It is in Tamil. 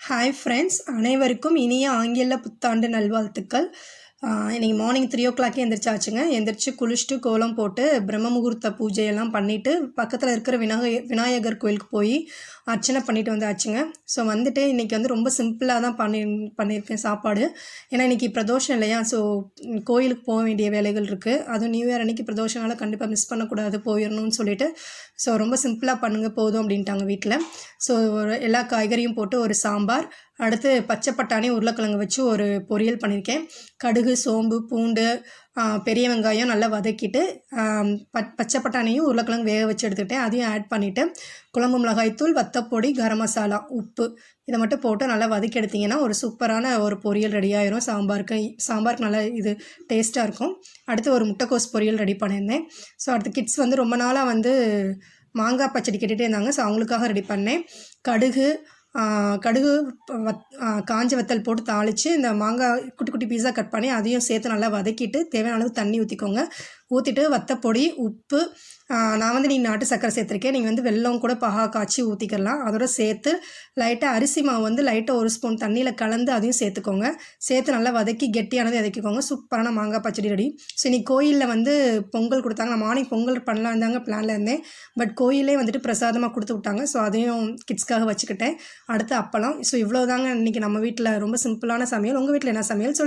ஹாய் ஃப்ரெண்ட்ஸ், அனைவருக்கும் இனிய ஆங்கில புத்தாண்டு நல்வாழ்த்துக்கள். இன்றைக்கி மார்னிங் 3:00 எந்திரிச்சாச்சுங்க. எந்திரிச்சு குளிச்சுட்டு கோலம் போட்டு பிரம்ம முகூர்த்த பூஜையெல்லாம் பண்ணிவிட்டு பக்கத்தில் இருக்கிற விநாயகர் கோயிலுக்கு போய் அர்ச்சனை பண்ணிட்டு வந்தாச்சுங்க. ஸோ வந்துட்டு இன்றைக்கி வந்து ரொம்ப சிம்பிளாக தான் பண்ணியிருக்கேன் சாப்பாடு. ஏன்னா இன்றைக்கி பிரதோஷம் இல்லையா, ஸோ கோயிலுக்கு போக வேண்டிய வேலைகள் இருக்குது. அதுவும் நியூ இயர் அன்றைக்கி பிரதோஷனால கண்டிப்பாக மிஸ் பண்ணக்கூடாது, போயிடணும்னு சொல்லிட்டு ஸோ ரொம்ப சிம்பிளாக பண்ணுங்கள் போதும் அப்படின்ட்டாங்க வீட்டில். ஸோ எல்லா காய்கறியும் போட்டு ஒரு சாம்பார், அடுத்து பச்சை பட்டாணி உருளைக்கிழங்கு வச்சு ஒரு பொரியல் பண்ணியிருக்கேன். கடுகு, சோம்பு, பூண்டு, பெரிய வெங்காயம் நல்லா வதக்கிட்டு பச்சை பட்டாணியும் உருளைக்கிழங்கு வேக வச்சு எடுத்துக்கிட்டேன். அதையும் ஆட் பண்ணிவிட்டு குழம்பு மிளகாய்த்தூள், வத்தப்பொடி, கரம் மசாலா, உப்பு இதை மட்டும் போட்டு நல்லா வதக்கி எடுத்திங்கன்னா ஒரு சூப்பரான ஒரு பொரியல் ரெடி ஆயிரும். சாம்பாருக்கு நல்லா இது டேஸ்ட்டாக இருக்கும். அடுத்து ஒரு முட்டைக்கோஸ் பொரியல் ரெடி பண்ணியிருந்தேன். ஸோ அடுத்து கிட்ஸ் வந்து ரொம்ப நாளாக வந்து மாங்காய் பச்சடி கேட்டுகிட்டே இருந்தாங்க. ஸோ அவங்களுக்காக ரெடி பண்ணேன். கடுகு காஞ்ச வத்தல் போட்டு தாளித்து இந்த மாங்காய் குட்டி குட்டி பீஸாக கட் பண்ணி அதையும் சேர்த்து நல்லா வதக்கிட்டு தேவையான அளவு தண்ணி ஊற்றிக்கோங்க. ஊற்றிட்டு வத்தப்பொடி, உப்பு, நான் வந்து நீங்கள் நாட்டு சர்க்கரை சேர்த்துருக்கேன். நீங்கள் வந்து வெல்லம் கூட பாகா காய்ச்சி ஊற்றிக்கலாம். அதோட சேர்த்து லைட்டாக அரிசி மாவு வந்து லைட்டாக ஒரு ஸ்பூன் தண்ணியில் கலந்து அதையும் சேர்த்துக்கோங்க. சேர்த்து நல்லா வதக்கி கெட்டியானதை இறக்கிக்கோங்க. சூப்பரான மாங்காய் பச்சடி ரெடி. ஸோ இன்றைக்கி கோயிலில் வந்து பொங்கல் கொடுத்தாங்க. நான் மார்னிங் பொங்கல் பண்ணலாம் இருந்தாங்க பிளானில் இருந்தேன். பட் கோயிலே வந்துட்டு பிரசாதமாக கொடுத்து விட்டாங்க. ஸோ அதையும் கிட்ஸ்க்காக வச்சுக்கிட்டேன். அடுத்து அப்பளம். ஸோ இவ்வளோ தாங்க இன்றைக்கி நம்ம வீட்டில் ரொம்ப சிம்பிளான சமையல். உங்கள் வீட்டில் என்ன சமையல் சொல்லுங்கள்.